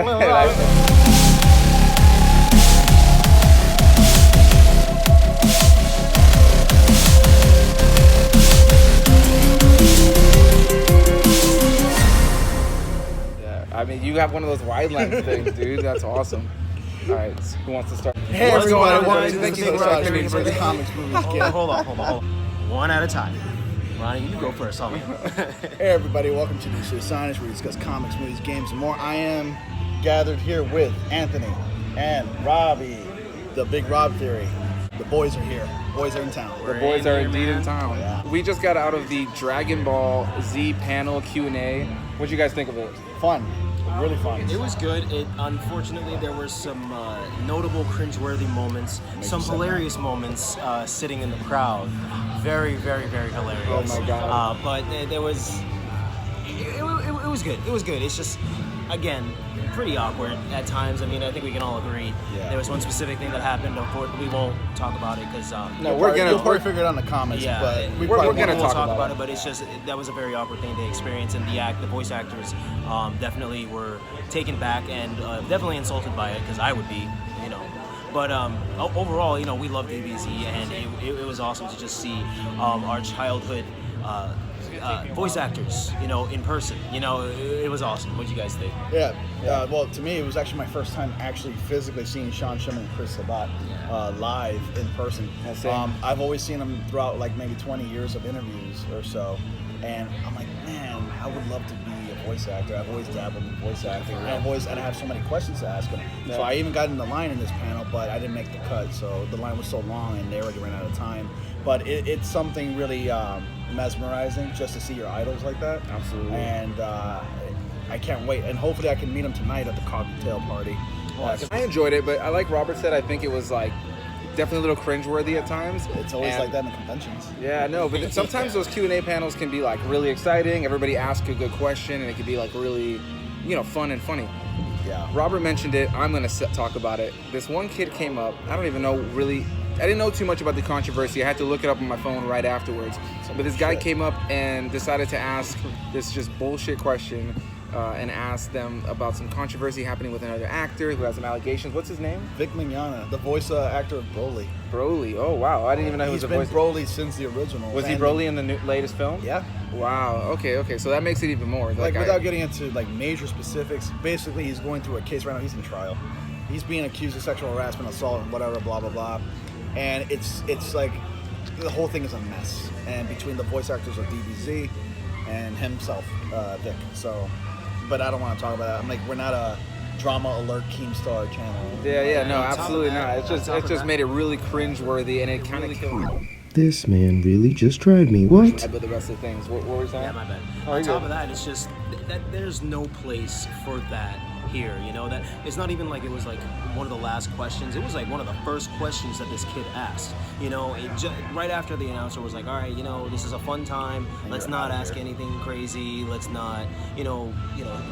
I mean, you have one of those wide lens things, dude. That's awesome. All right, who wants to start? Hey, everybody. Thank you for the comics movies. Hold on. One at a time. Ronnie, you go first. Hey, everybody. Welcome to the Astonish, where we discuss comics, movies, games, and more. I am gathered here with Anthony and Robbie, the Big Rob Theory. The boys are here. Boys are in town. The boys are indeed in town. Yeah. We just got out of the Dragon Ball Z panel Q&A. What'd you guys think of it? Fun. Really fun. It was good. Unfortunately, there were some notable cringeworthy moments, some hilarious moments sitting in the crowd. Very, very, very hilarious. Oh my God. But there was, it was good. It was good. It's just, again, pretty awkward at times. I mean, I think we can all agree. Yeah. There was one specific thing that happened. We won't talk about it because no, we'll probably figure it out in the comments. Yeah, but we're gonna talk about it. But it's just that was a very awkward thing to experience, and the voice actors definitely were taken back and definitely insulted by it, because I would be, you know. But overall, you know, we love DBZ, and it was awesome to just see our childhood voice actors, you know, in person. You know, it was awesome. What do you guys think? Yeah. Well, to me, it was actually my first time actually physically seeing Sean Shimon and Chris Sabat live in person. I've always seen them throughout like maybe 20 years of interviews or so, and I'm like, man, I would love to be a voice actor. I've always dabbled in voice acting, and I have so many questions to ask them. Yeah. So I even got in the line in this panel, but I didn't make the cut. So the line was so long, and they already ran out of time. But it's something really mesmerizing just to see your idols like that. Absolutely. And I can't wait. And hopefully I can meet them tonight at the cocktail party. I enjoyed it, but I like Robert said, I think it was like definitely a little cringeworthy at times. It's always like that in conventions. Yeah, no, but sometimes those Q&A panels can be like really exciting. Everybody asks a good question, and it can be like really, you know, fun and funny. Yeah. Robert mentioned it. I'm going to talk about it. This one kid came up. I don't even know really. I didn't know too much about the controversy. I had to look it up on my phone right afterwards. But this guy came up and decided to ask this just bullshit question and ask them about some controversy happening with another actor who has some allegations. What's his name? Vic Mignogna, the voice actor of Broly. Broly. Oh, wow. I didn't even know he was a voice. He's been Broly since the original. Was he Broly in the latest film? Yeah. Wow. Okay. So that makes it even more. Like without getting into like major specifics, basically he's going through a case right now. He's in trial. He's being accused of sexual harassment, assault, and whatever, blah, blah, blah. And it's like the whole thing is a mess. And between the voice actors of DBZ and himself, Vic. So, but I don't want to talk about that. I'm like, we're not a drama alert Keemstar channel. Yeah, no, absolutely not. It just made it really cringeworthy, and it kind of killed. This man really just tried me. What? But the rest of the things. What were we saying? Yeah, my bad. On top of that, it's just that there's no place for that here, you know, that it's not even like it was like one of the last questions. It was like one of the first questions that this kid asked, you know, right after the announcer was like, all right, you know, this is a fun time, let's not ask anything crazy, let's not, you know,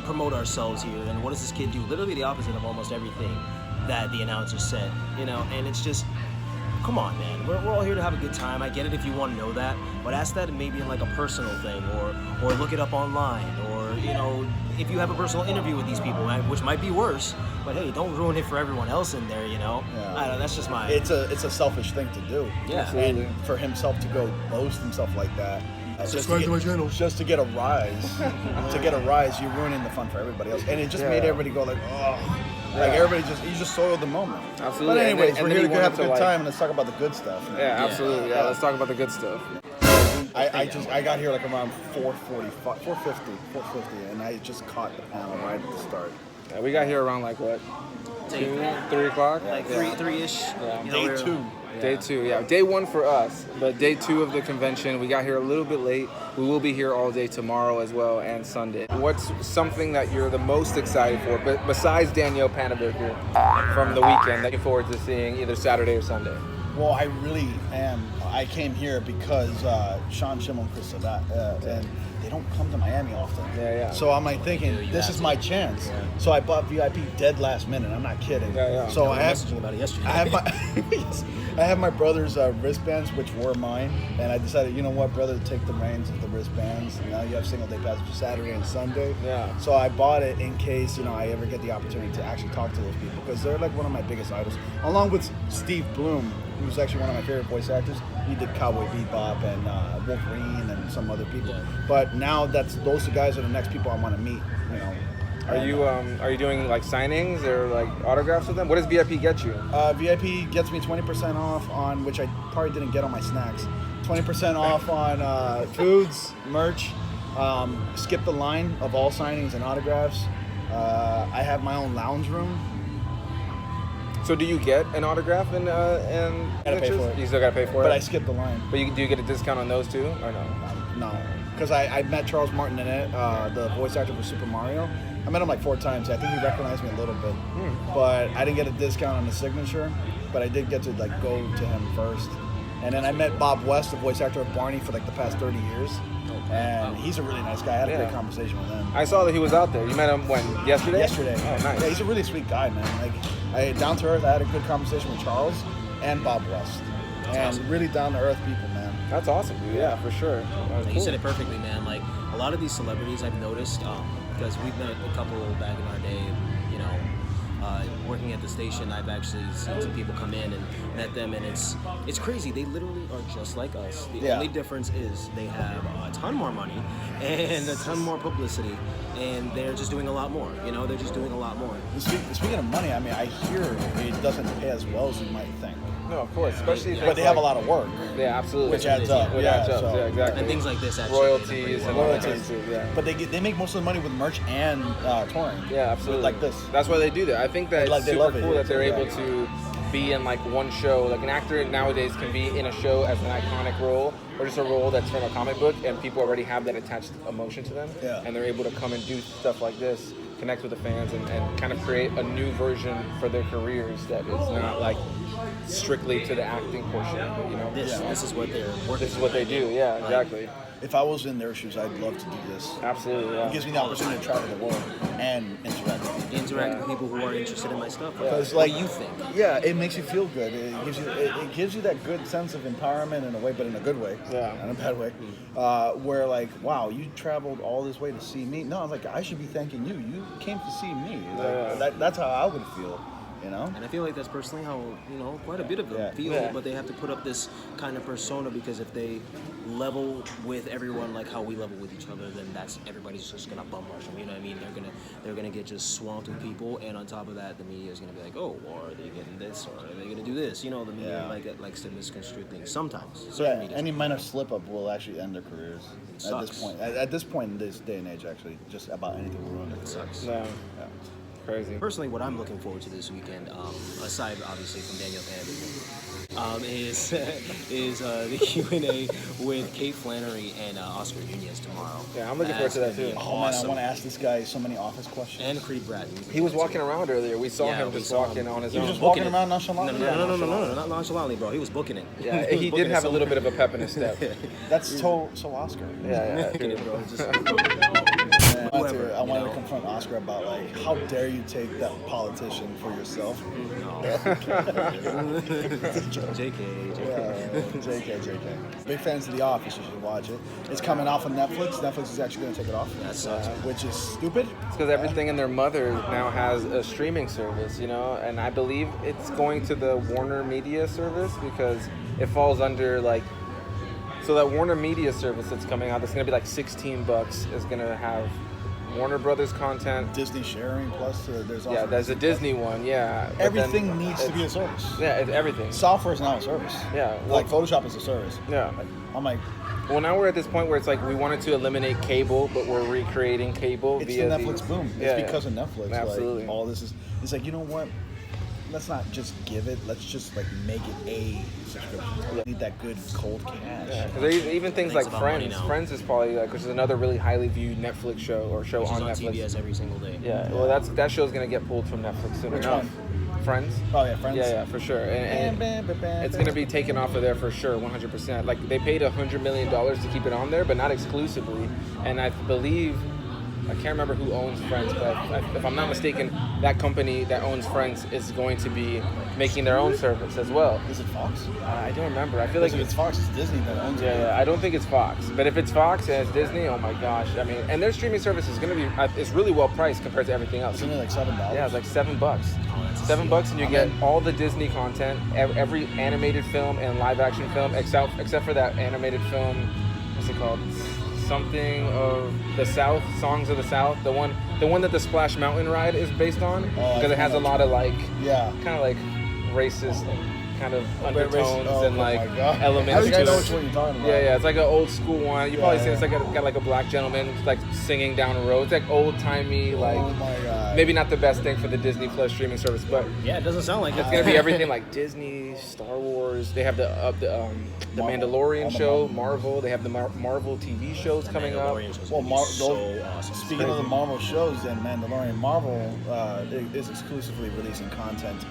promote ourselves here. And what does this kid do? Literally the opposite of almost everything that the announcer said, you know. And it's just, come on, man. We're all here to have a good time. I get it if you want to know that, but ask that maybe in like a personal thing, or look it up online, or, you know, if you have a personal interview with these people, which might be worse, but hey, don't ruin it for everyone else in there, you know. Yeah. I don't know, that's just my. It's a selfish thing to do. Yeah. And for himself to go boast himself like that. Subscribe to my channel. Just to get a rise. You're ruining the fun for everybody else. And it just made everybody go like, oh. Yeah. Like everybody you just soiled the moment. Absolutely. But anyways, we're here to have a good time, and let's talk about the good stuff. Yeah, absolutely. Yeah, let's talk about the good stuff. I got here like around 4:50, and I just caught the panel right at the start. Yeah, we got here around like what? 3 o'clock? Like 3-ish. Yeah. You know, Day 2. Yeah. Day 2, yeah. Day 1 for us, but day 2 of the convention. We got here a little bit late. We will be here all day tomorrow as well, and Sunday. What's something that you're the most excited for, but besides Danielle Panavic from the weekend, looking forward to seeing either Saturday or Sunday? Well, I really am. I came here because Sean Shimon, Chris Sabat, and they don't come to Miami often. Yeah. So I'm like thinking, You this have is to. my chance. Yeah. So I bought VIP dead last minute. I'm not kidding. Yeah. So I I was have messaging about it yesterday. I have my I have my brother's wristbands, which were mine, and I decided, you know what, brother, take the reins of the wristbands. Now you have single day passes for Saturday and Sunday. Yeah. So I bought it in case, you know, I ever get the opportunity to actually talk to those people, because they're like one of my biggest idols, along with Steve Bloom, who's actually one of my favorite voice actors. He did Cowboy Bebop and Wolverine and some other people. Yeah. But now those guys are the next people I want to meet. You know. Are you doing like signings or like autographs with them? What does VIP get you? VIP gets me 20% off on, which I probably didn't get on my snacks. 20% off on foods, merch. Skip the line of all signings and autographs. I have my own lounge room. So do you get an autograph and Gotta pay for it. You still gotta pay for it. But I skipped the line. But do you get a discount on those too, or no? No, because I met Charles Martinet, the voice actor for Super Mario. I met him like 4 times. I think he recognized me a little bit, but I didn't get a discount on the signature. But I did get to like go to him first, and then I met Bob West, the voice actor of Barney, for like the past 30 years, and he's a really nice guy. I had a great conversation with him. I saw that he was out there. You met him when? Yesterday? Yesterday. Oh, nice. Yeah, he's a really sweet guy, man. Like, down to earth. I had a good conversation with Charles and Bob West, and really down to earth people, man. That's awesome, dude. Yeah, for sure. That's You cool. said it perfectly, man. Like a lot of these celebrities I've noticed, because we've met a couple back in our day, you know, working at the station, I've actually seen some people come in and met them, and it's crazy. They literally are just like us. The only difference is they have a ton more money and a ton more publicity, and they're just doing a lot more. You know, they're just doing a lot more. Speaking of money, I mean, I hear it doesn't pay as well as you might think. No, of course, especially. But they have a lot of work. Yeah, absolutely. Which adds up. Which Yeah, adds up. so- Yeah, exactly. And things like this actually royalties and all that Royalties. too. Yeah. But they make most of the money with merch and touring. Yeah, absolutely. Like this. That's why they do that. I think that Like, it's they super love it, cool yeah, that they're yeah. able to be in like one show. Like an actor nowadays can be in a show as an iconic role or just a role that's from a comic book, and people already have that attached emotion to them. Yeah. And they're able to come and do stuff like this, connect with the fans, and kind of create a new version for their careers that is not like strictly to the acting portion. You know, This is what they're working. this is what they do. Yeah, exactly. If I was in their shoes, I'd love to do this. Absolutely. It Yeah. gives me the opportunity to travel the world and interact with people. Interact with people who are interested in my stuff. Because, What like, do you think? Yeah, it makes you feel good. It gives you that good sense of empowerment in a way, but in a good way. Yeah. Not in a bad way. Where like, wow, you traveled all this way to see me. No, I was like, I should be thanking you. You came to see me. Like, that's how I would feel. You know. And I feel like that's personally how, you know, quite a bit of them Yeah. feel, Yeah. but they have to put up this kind of persona, because if they level with everyone like how we level with each other, then everybody's just gonna bum rush them. You know what I mean? They're gonna get just swamped with people, and on top of that, the media is gonna be like, oh, or are they getting this, or are they gonna do this? You know, the media likes to misconstrue things sometimes. Certain media. Any minor slip up will actually end their careers at Sucks. this point. At this point in this day and age, actually, just about anything will ruin it. It sucks. Yeah. Yeah. Crazy. Personally, what I'm looking forward to this weekend, aside obviously from Daniel Hannah, is the Q&A with Kate Flannery and Oscar Nunez tomorrow. Yeah, I'm looking forward to that too. Oh man, I want to ask this guy so many office questions. And Creed Bratton. He was walking around earlier. We saw Yeah, him we just saw walking him. on his He was own. just walking booking it. around nonchalantly. No, not nonchalantly, bro. He was booking it. Yeah, He was he booking did it have a little bit somewhere. of a pep in his step. That's so Oscar. Yeah, Booking it, bro. Just- I Whoever, wanted you to know. confront Oscar about like, how dare you take that politician for yourself? No. JK. JK. Big fans of The Office. You should watch it. It's coming off of Netflix. Netflix is actually going to take it off. That sucks. Which is stupid. It's because everything in their mother now has a streaming service, you know, and I believe it's going to the Warner Media service because it falls under like, so that Warner Media service that's coming out, that's going to be like $16, is going to have Warner Brothers content. Disney sharing plus there's also Yeah, there's a Disney one, yeah. but then Everything needs to be a service. Yeah, it's everything. Software is now a service. Yeah, Like Photoshop is a service. Yeah. I'm like, Well, now we're at this point where it's like we wanted to eliminate cable, but we're recreating cable it's via the Netflix these- boom. Yeah, It's because of Netflix. Absolutely. Like, all this is. It's like, you know what? Let's not just give it. Let's just like make it a subscription. We need that good cold cash. Yeah, because even things Things like about money Friends. now. Friends is probably like, which is another really highly viewed Netflix show or show Which is on on Netflix. TBS every single day. Yeah, well, that show's gonna get pulled from Netflix soon Which enough. one? Friends. Oh yeah, Friends. Yeah, for sure. And it's going to be taken off of there for sure, 100%. Like, they paid $100 million to keep it on there, but not exclusively. And I believe, I can't remember who owns Friends, but if I'm not mistaken, that company that owns Friends is going to be making their own service as well. Is it Fox? I don't remember. I feel like if it's Fox, it's Disney that owns it. Yeah, I don't think it's Fox. But if it's Fox and it's Disney, oh my gosh. I mean, and their streaming service is going to be, it's really well priced compared to everything else. Isn't it like $7? Yeah, it's like $7. $7 and you get all the Disney content, every animated film and live action film, except for that animated film, what's it called? Something of the South, Songs of the South, the one that the Splash Mountain ride is based on, because it has a lot of like, kind of like racist kind of undertones and like elements. I think I know which one you're talking about. Yeah, it's like an old school one. You probably seen it's like got like a black gentleman like singing down a road. It's like old timey, like maybe not the best thing for the Disney Plus streaming service, but yeah, it doesn't sound like it's gonna be everything like Disney, Star Wars. They have the Mandalorian show, Marvel. They have the Marvel TV shows coming up. Well, speaking of the Marvel shows, and Mandalorian, Marvel is exclusively releasing content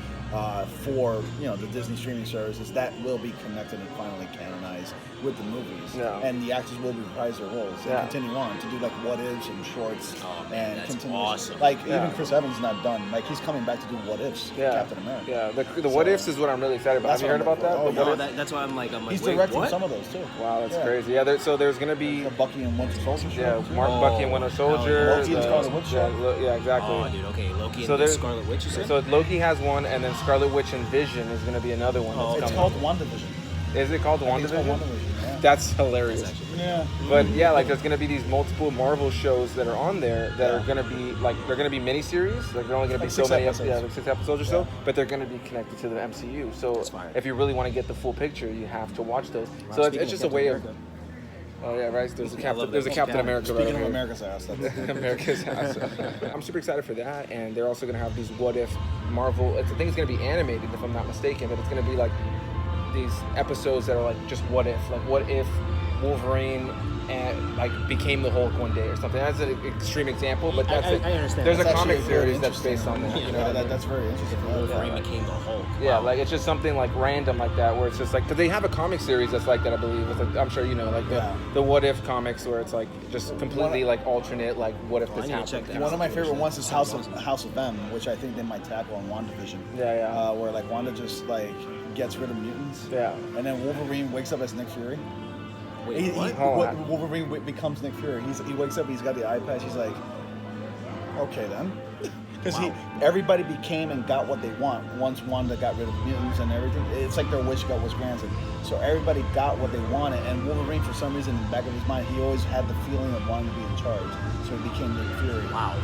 for the Disney streaming services that will be connected and finally canonized with the movies, and the actors will reprise their roles and continue on to do like what ifs and shorts and continue. Awesome. Like even Chris Evans is not done. Like he's coming back to do what ifs. Captain America. Yeah, the what ifs is what I'm really excited about. Have you heard about that? Oh, no, that's why I'm like he's wait, directing what? some of those too. Wow, that's crazy. Yeah, so there's gonna be the Bucky and Winter Soldier show. Yeah, Bucky and Winter Soldier. Loki and Scarlet Witch show. Yeah, exactly. Oh, dude, okay, Loki and Scarlet Witch. You said? So Loki has one, and then Scarlet Witch and Vision is gonna be another one. It's called WandaVision. Is it called WandaVision? Yeah. That's hilarious. Yeah. But yeah, like there's gonna be these multiple Marvel shows that are on there that are gonna be like they're gonna be miniseries. Like they're only gonna be so many episodes. Yeah, like 6 episodes or so. But they're gonna be connected to the MCU. So if you really want to get the full picture, you have to watch those. So it's just a way of. Oh yeah, right. There's a Captain America. Speaking of America's ass, America's ass. I'm super excited for that, and they're also gonna have these what if Marvel. I think it's gonna be animated, if I'm not mistaken, but it's gonna be like these episodes that are like just what if, like what if Wolverine and like became the Hulk one day or something. That's an extreme example, but that's it. I understand. There's a comic series that's based on that. You know, that's very interesting. Wolverine became the Hulk. Yeah, like it's just something like random like that, where it's just like, because they have a comic series that's like that, I believe. It's like, I'm sure you know, like the What If comics, where it's like just completely like alternate, like what if this happened. One of my favorite ones is House of M, which I think they might tackle on WandaVision. Yeah. Where like Wanda just like gets rid of mutants. Yeah. And then Wolverine wakes up as Nick Fury. Wait, what? Wolverine becomes Nick Fury. He wakes up, he's got the eye patch, he's like, okay then. Because everybody became and got what they want once Wanda got rid of mutants and everything. It's like their wish was granted. So everybody got what they wanted, and Wolverine, for some reason, in the back of his mind, he always had the feeling of wanting to be in charge. So he became Nick Fury. Wow.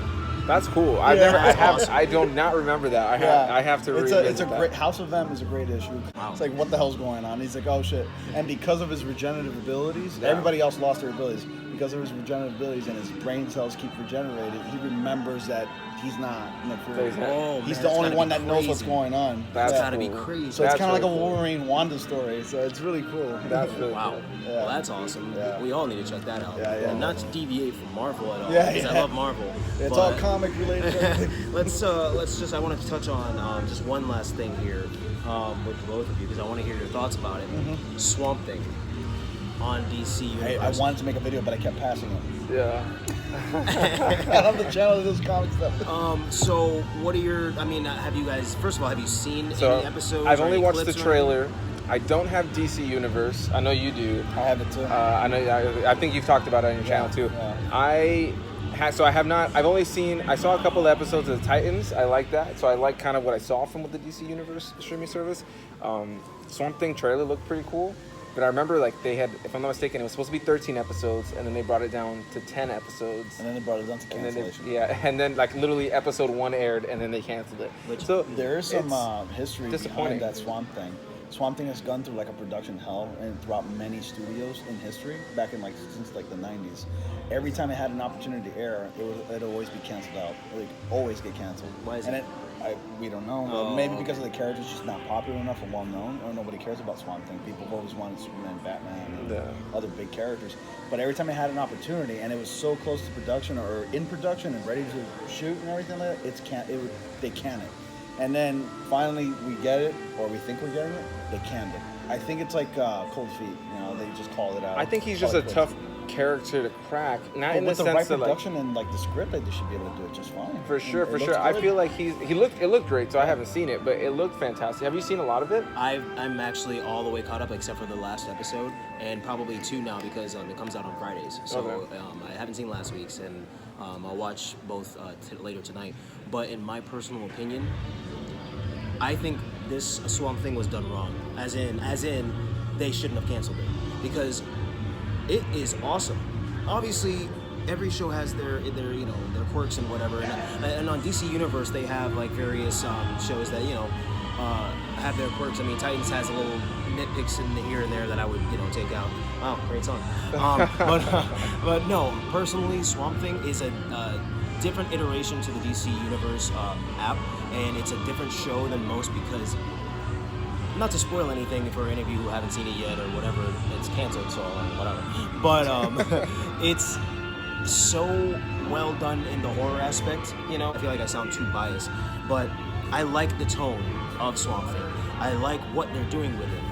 That's cool. I do not remember that. I have to read it. It's a great House of M is a great issue. Wow. It's like, what the hell's going on? He's like, oh shit. And because of his regenerative abilities, everybody else lost their abilities. Because of his regenerative abilities and his brain cells keep regenerating, he remembers that he's not Nick Fury. He's the only one that knows what's going on. That's gotta be crazy. So it's kind of like a Wolverine Wanda story. So it's really cool. That's really cool. Yeah. Well, that's awesome. Yeah. We all need to check that out. Yeah. And not to deviate from Marvel at all. Because I love Marvel. It's all comic related. let's just. I wanted to touch on just one last thing here with both of you, because I want to hear your thoughts about it. Mm-hmm. Swamp Thing on DC Universe. I wanted to make a video, but I kept passing it. Yeah. I love the channel of this comic stuff. So what are your? I mean, have you guys? First of all, have you seen any episodes? I've only watched the trailer. I don't have DC Universe. I know you do. I have it too. I think you've talked about it on your channel too. Yeah. So I have not. I've only seen. I saw a couple of episodes of the Titans. I like that. So I like kind of what I saw from the DC Universe streaming service. Swamp Thing trailer looked pretty cool. But I remember, like, they had, if I'm not mistaken, it was supposed to be 13 episodes, and then they brought it down to 10 episodes. And then they brought it down to cancellation. And then, like, literally episode 1 aired, and then they canceled it. So there is some history behind that Swamp Thing. Swamp Thing has gone through, like, a production hell and throughout many studios in history, back in, like, since, like, the 90s. Every time it had an opportunity to air, it'd always be canceled out. It would always get canceled. Why is it? We don't know. Maybe because of the character's just not popular enough or well known, or nobody cares about Swamp Thing. People always wanted Superman, Batman, and other big characters. But every time it had an opportunity, and it was so close to production or in production and ready to shoot and everything like that, they can it. and then finally we get it, or we think we're getting it, they canned it. I think it's like cold feet. You know, they just call it out. I think he's just a tough character to crack. Not in the with the sense right of like, production and like the script, they should be able to do it just fine. for sure, It for looks sure. I good. feel like it looked great. So I haven't seen it, but it looked fantastic. Have you seen a lot of it? I'm actually all the way caught up except for the last episode, and probably 2 now because it comes out on Fridays. So Okay. I haven't seen last week's, and I'll watch both later tonight. But in my personal opinion, I think this Swamp Thing was done wrong. As in, they shouldn't have canceled it because it is awesome. Obviously, every show has their you know their quirks and whatever, and on DC Universe they have like various shows that have their quirks. I mean, Titans has a little nitpicks in the here and there that I would take out. Wow, great song. But no, personally, Swamp Thing is a different iteration to the DC Universe app, and it's a different show than most because. Not to spoil anything for any of you who haven't seen it yet or whatever, it's canceled, so whatever. But it's so well done in the horror aspect, I feel like I sound too biased, but I like the tone of Swamp Thing. I like what they're doing with it.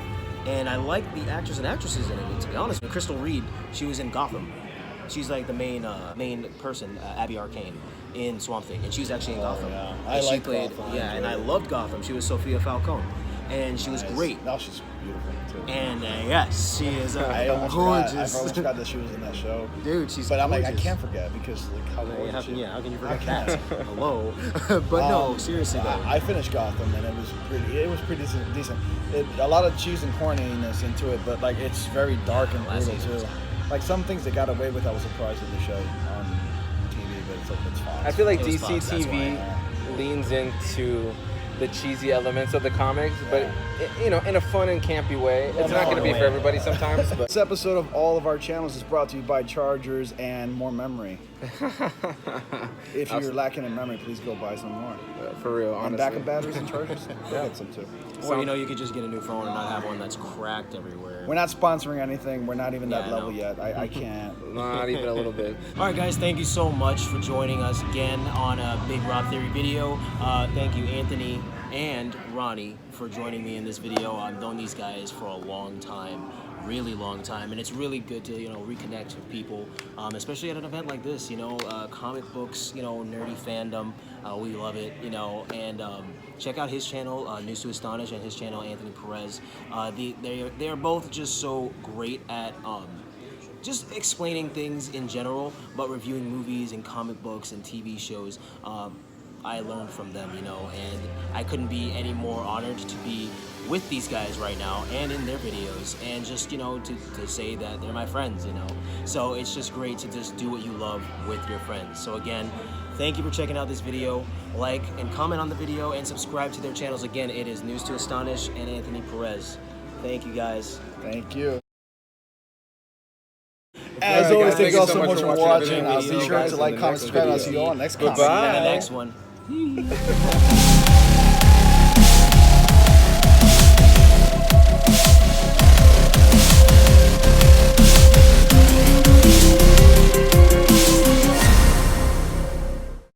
And I like the actors and actresses in it, to be honest. Crystal Reed, she was in Gotham. She's like the main person, Abby Arcane, in Swamp Thing. And she was actually in Gotham. Yeah. And I like Gotham. and I loved Gotham. She was Sophia Falcone. And she was great. Now she's beautiful too. And yes, she is I almost gorgeous. I almost forgot that she was in that show. Dude, she's But I'm like, I gorgeous. can't forget because like how gorgeous she is. How can you I forget can't. that? Hello. But no, seriously though. I finished Gotham and it was pretty decent. A lot of cheese and corniness into it, but like it's very dark and Last brutal season too. was Like some things they got away with, I was surprised at the show on TV, but it's like it's fine. I feel like It was DC Fox, that's TV why. leans into the cheesy elements of the comics, but in a fun and campy way. It's not going to be for everybody sometimes, but This episode of all of our channels is brought to you by Chargers and more memory. If you're lacking in memory, please go buy some more. for real, On honestly. backup batteries and chargers, go get some too. Or you could just get a new phone and not have one that's cracked everywhere. We're not sponsoring anything. We're not even that Yeah, I level know. yet. I can't. Not even a little bit. All right, guys, thank you so much for joining us again on a Big Rob Theory video. Thank you, Anthony and Ronnie, for joining me in this video. I've known these guys for a long time, really long time, and it's really good to reconnect with people, especially at an event like this. Comic books, nerdy fandom. We love it, and check out his channel, News to Astonish, and his channel, Anthony Perez. They are both just so great at just explaining things in general, but reviewing movies and comic books and TV shows. I learned from them, and I couldn't be any more honored to be with these guys right now and in their videos, and just to say that they're my friends. So it's just great to just do what you love with your friends. So again, thank you for checking out this video. Like and comment on the video and subscribe to their channels. Again, it is News to Astonish and Anthony Perez. Thank you, guys. Thank you. As As always, guys, thank you all so so much much for for watching watching. the I'll video, be sure guys, to in like, the comment, next subscribe. I'll video. see you all next Goodbye. comment. See you in the next one.